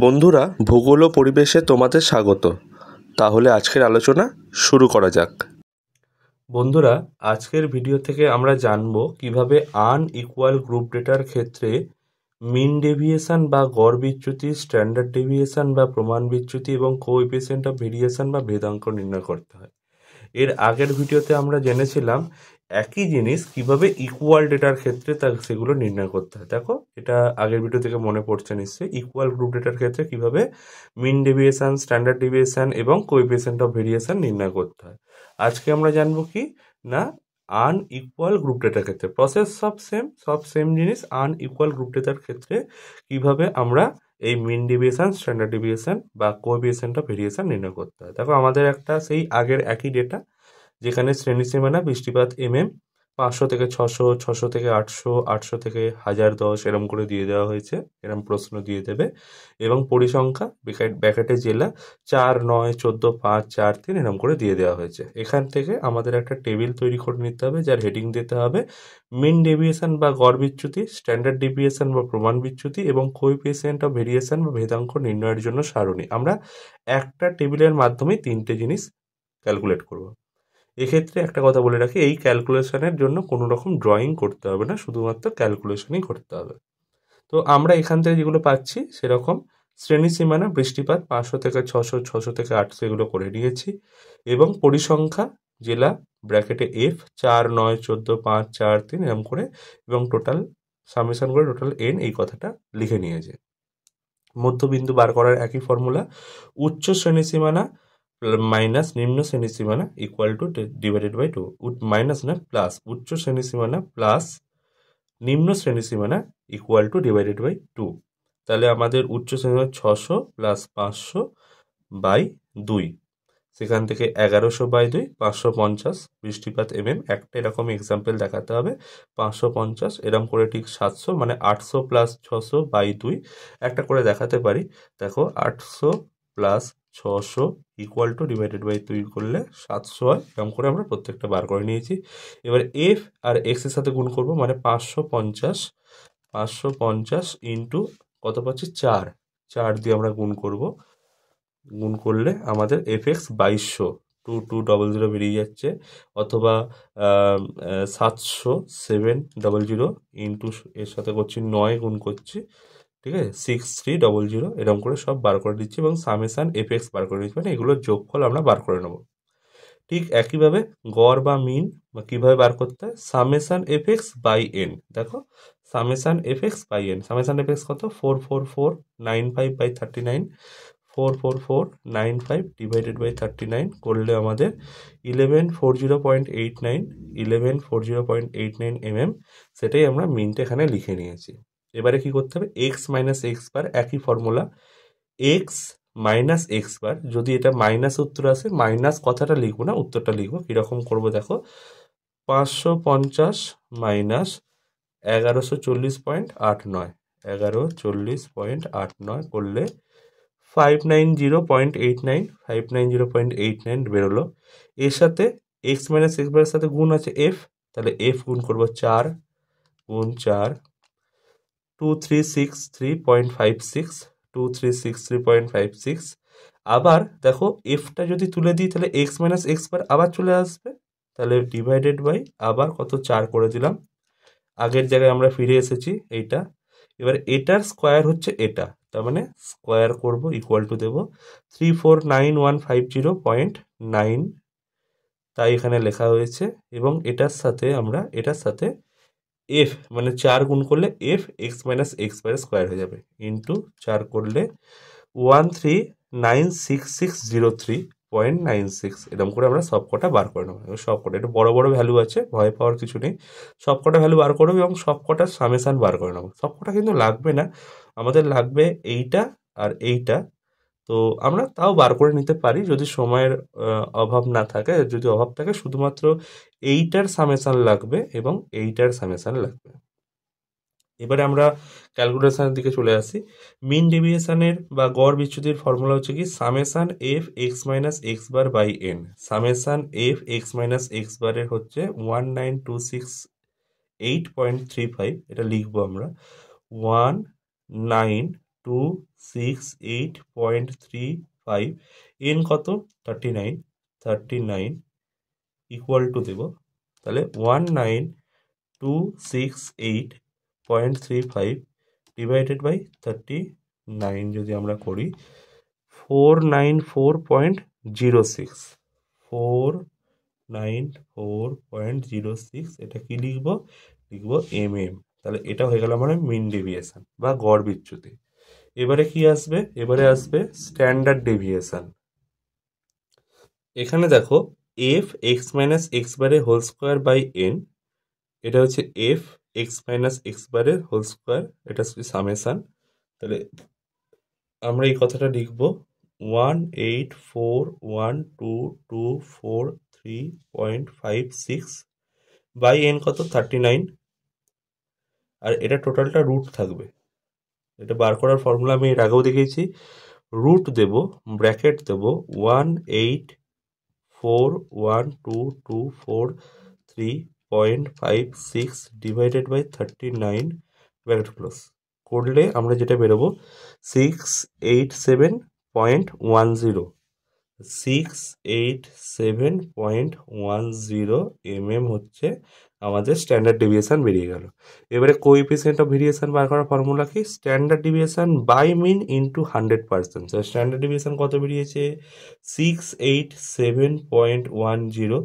বন্ধুরা, ভূগোল ও পরিবেশে তোমাদের স্বাগত। তাহলে আজকের আলোচনা শুরু করা যাক। বন্ধুরা, আজকের ভিডিও থেকে আমরা জানব কিভাবে আনইকুয়াল গ্রুপ ডেটার ক্ষেত্রে মিন ডেভিয়েশন বা গড় বিচ্যুতি, স্ট্যান্ডার্ড ডেভিয়েশন বা প্রমাণ বিচ্যুতি এবং কোএফিসিয়েন্ট অফ ভেরিয়েশন বা ভেদাঙ্ক নির্ণয় করতে হয়। এর আগের ভিডিওতে আমরা জেনেছিলাম একই জিনিস কিভাবে ইকুয়াল ডেটার ক্ষেত্রে সেগুলো নির্ণয় করতে হয়। দেখো, এটা আগের ভিডিও থেকে মনে পড়ছে নিশ্চয়ই। ইকুয়াল গ্রুপ ডেটার ক্ষেত্রে কিভাবে মিন ডেভিয়েশন, স্ট্যান্ডার্ড ডেভিয়েশন এবং কোএফিসিয়েন্ট অফ ভেরিয়েশন নির্ণয় করতে হয়। আজকে আমরা জানবো কি না, আনইকুয়াল গ্রুপ ডেটার ক্ষেত্রে প্রসেস সব সেম জিনিস। আনইকুয়াল গ্রুপ ডেটার ক্ষেত্রে কিভাবে আমরা এই মিন ডেভিয়েশন, স্ট্যান্ডার্ড ডেভিয়েশন বা কোএফিসিয়েন্ট অফ ভেরিয়েশন নির্ণয় করতে হয়। দেখো, আমাদের একটা সেই আগের একই ডেটা, যেখানে শ্রেণীসীমানা বৃষ্টিপাত MM 500 থেকে 600, 600 থেকে 800, 800 থেকে 1010 এরম করে দিয়ে দেওয়া হয়েছে। এরম প্রশ্ন দিয়ে দেবে। এবং পরিসংখ্যা ব্যাকেটে জেলা 4, 9, 14, 5, 4, 3 এরম করে দিয়ে দেওয়া হয়েছে। এখান থেকে আমাদের একটা টেবিল তৈরি করে নিতে হবে, যার হেডিং দিতে হবে মিন ডেভিয়েশন বা গড় বিচ্যুতি, স্ট্যান্ডার্ড ডেভিয়েশন বা প্রমাণ বিচ্যুতি এবং কোএফিসিয়েন্ট অফ ভেরিয়েশন বা ভেদাঙ্ক নির্ণয়ের জন্য সারণী। আমরা একটা টেবিলের মাধ্যমে তিনটে জিনিস ক্যালকুলেট করব। এক্ষেত্রে একটা কথা বলে রাখি, এই ক্যালকুলেশনের জন্য কোনো রকম ড্রয়িং করতে হবে না, শুধুমাত্র ক্যালকুলেশনই করতে হবে। তো আমরা এখান থেকে যেগুলো পাচ্ছি সেরকম শ্রেণীসীমানা বৃষ্টিপাত 500 থেকে 600, 600 থেকে 800 এগুলো করে নিয়েছি। এবং পরিসংখ্যা জেলা ব্র্যাকেটে F 4, 9, 14, 5, 4, 3 এরকম করে এবং টোটাল সামেশন করে টোটাল N এই কথাটা লিখে নিয়েছে। মধ্যবিন্দু বার করার একই ফর্মুলা, উচ্চ শ্রেণীসীমানা মাইনাস নিম্ন শ্রেণীসীমানা equal to divided by 2, minus না প্লাস, উচ্চ শ্রেণীসীমানা প্লাস নিম্ন শ্রেণীসীমানা ইকুয়াল টু ডিভাইডেড বাই 2। তাহলে আমাদের উচ্চ শ্রেণীসীমানা 600 প্লাস 500 বাই 2, সেখান থেকে 1100 বাই 2, 550 বৃষ্টিপাত MM। একটা এরকম এক্সাম্পল দেখাতে হবে, 550 এরকম করে ঠিক 700, মানে 800 প্লাস 600 বাই 2 একটা করে দেখাতে পারি। দেখো, 800 plus 600 equal to divided by 2 করলে 700 হয়। এরকম করে আমরা প্রত্যেকটা বার করে নিয়েছি। এবার F আর X এর সাথে গুণ করব, মানে 550 ইন্টু কত পাচ্ছি 4 দিয়ে আমরা গুণ করব। গুণ করলে আমাদের FX 2200, 2200 বেরিয়ে যাচ্ছে। অথবা 700 ইন্টু এর সাথে করছি 9 গুণ করছি, ঠিক আছে, 6300 এরকম করে সব বার করে দিচ্ছি এবং সামেশান FX বার করে দিচ্ছি, মানে এগুলোর যোগফল আমরা বার করে নেব। ঠিক একইভাবে গড় বা মিন বা কীভাবে বার করতে হয়, সামেশান FX বাই N। দেখো, summation FX by N, summation FX কত, 44495 বাই 39, 44495 ডিভাইডেড বাই 39 করলে আমাদের 1140.89, 1140.89 mm, সেটাই আমরা মিনটা এখানে লিখে নিয়েছি। এবারে কি করতে হবে, এক্স মাইনাস এক্স বার, একই ফর্মুলা, এক্স মাইনাস এক্স বার। যদি এটা মাইনাস উত্তর আসে, মাইনাস কথাটা লিখবো না, উত্তরটা লিখবো। কীরকম করবো দেখো, 550 মাইনাস 1140.89, 1140.89 করলে 590.89, 590.89 বেরোলো। এর সাথে এক্স মাইনাস এক্স বারের সাথে গুণ আছে F, তাহলে F গুণ করবো 4 গুণ 4, 2363.56, 2363.56। আবার দেখো, এফটা যদি তুলে দিই তাহলে এক্স মাইনাস এক্স বার আবার চলে আসবে, তাহলে ডিভাইডেড বাই আবার কত 4 করে দিলাম। আগের জায়গায় আমরা ফিরে এসেছি এইটা। এবার এটার স্কোয়ার হচ্ছে এটা, তার মানে স্কোয়ার করব, ইকুয়াল টু দেবো 349,150.9, তাই এখানে লেখা হয়েছে। এবং এটার সাথে আমরা এটার সাথে F, মানে 4 গুণ করলে F এক্স মাইনাস এক্স বারের স্কোয়ার হয়ে যাবে, ইন্টু 4 করলে 1396,603.96, এরকম করে আমরা সব কটা বার করে নেবো। সব কটা, এটা বড় বড় ভ্যালু আছে, ভয় পাওয়ার কিছু নেই। সব কটা ভ্যালু বার করবো এবং সব কটা সামেশান বার করে নেবো। সব কটা কিন্তু লাগবে না, আমাদের লাগবে এইটা আর এইটা। তো আমরা তাও বার করে নিতে পারি যদি সময়ের অভাব না থাকে। যদি অভাব থাকে, শুধুমাত্র এইটার সামেশান লাগবে এবং এইটার সামেশান লাগবে। এবারে আমরা ক্যালকুলেশনের দিকে চলে আসি। মিন ডেভিয়েশনের বা গড় বিচ্যুতির ফর্মুলা হচ্ছে কি, summation F x minus x bar by N। Summation F x minus x বারের হচ্ছে 1926.8.35, এটা লিখবো আমরা 1926 19268.35, n কত 39 ইকুয়াল টু দেব, তাহলে 19268.35 ডিভাইডেড বাই 39 যদি আমরা করি 494.06, 494.06, এটা কি লিখবো mm। তাহলে এটা হয়ে গেল আমার মিন ডেভিয়েশন বা গড় বিচ্যুতি। এবারে কি আসবে, এবারে আসবে স্ট্যান্ডার্ড ডেভিয়েশন। এখানে দেখো এফ এক্স মাইনাস এক্স বারের হোল স্কোয়ার বাই এন, এটা হচ্ছে এফ এক্স মাইনাস এক্স বারের হোল স্কোয়ার, এটা সামেশন। তাহলে আমরা এই কথাটা লিখব 1841224.56 বাই এন কত 39, আর এটা টোটালটা রুট থাকবে। এটা বার করার ফর্মুলা আমি এর আগেও দেখিয়েছি। রুট দেব, ব্র্যাকেট দেব 1841224.56 ডিভাইডেড বাই 39 ব্র্যাকেট ক্লোজ করলে আমরা যেটা বেরোবো 687.10, 687.10 mm হচ্ছে আমাদের স্ট্যান্ডার্ড ডেভিয়েশন বেরিয়ে গেল। এবারে কোএফিসিয়েন্ট অফ ভেরিয়েশন বার করার ফর্মুলা কি, standard deviation by mean into 100%। Standard deviation কত বেরিয়েছে 687.10,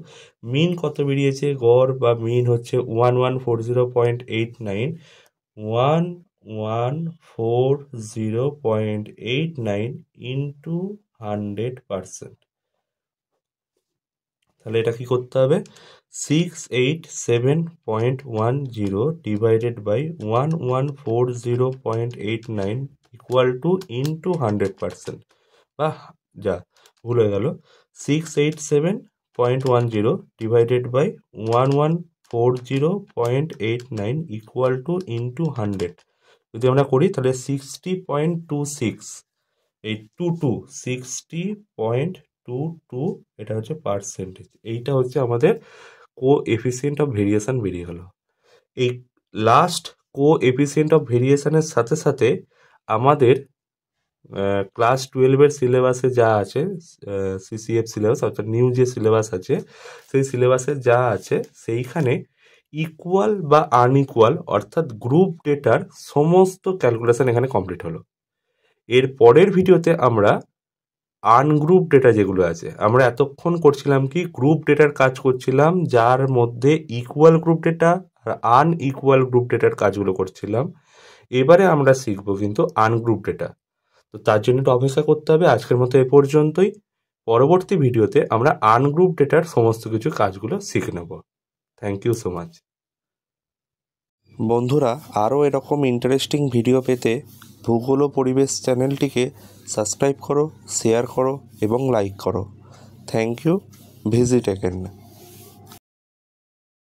মিন কত বেরিয়েছে, গড় বা মিন হচ্ছে 1140.89, 1140.89 ইন্টু 100%। তাহলে এটা কি করতে হবে 687.10 divided by 1140.89 equal to into 100%, বা যা ভুল হয়ে গেল 687.10 divided by 1140.89 equal to into 100 যদি আমরা করি তাহলে 60.26, এই 60.22 এটা হচ্ছে পার্সেন্টেজ। এইটা হচ্ছে আমাদের কোএফিসিয়েন্ট অফ ভেরিয়েশন বেরিয়ে গেল। এই লাস্ট কোএফিসিয়েন্ট অফ ভেরিয়েশনের সাথে সাথে আমাদের ক্লাস 12-এর সিলেবাসে যা আছে, সিসিএফ সিলেবাস অর্থাৎ নিউ যে সিলেবাস আছে সেই সিলেবাসে যা আছে সেইখানে ইকুয়াল বা আনইকুয়াল অর্থাৎ গ্রুপ ডেটার সমস্ত ক্যালকুলেশন এখানে কমপ্লিট হলো। এর পরের ভিডিওতে আমরা আনগ্রুপ ডেটা যেগুলো আছে, আমরা এতক্ষণ করছিলাম কি গ্রুপ ডেটার কাজ করছিলাম, যার মধ্যে ইকুয়াল গ্রুপ ডেটা আর আনইকুয়াল গ্রুপ ডেটার কাজগুলো করছিলাম। এবারে আমরা শিখবো কিন্তু আনগ্রুপ ডেটা। তো তার জন্য একটু অপেক্ষা করতে হবে। আজকের মতো এ পর্যন্তই। পরবর্তী ভিডিওতে আমরা আনগ্রুপ ডেটার সমস্ত কিছু কাজগুলো শিখে নেব। Thank you so much. বন্ধুরা, আরও এরকম ইন্টারেস্টিং ভিডিও পেতে ভূগোল ও পরিবেশ চ্যানেলটিকে সাবস্ক্রাইব করো, শেয়ার করো এবং লাইক করো। Thank you. Visit again.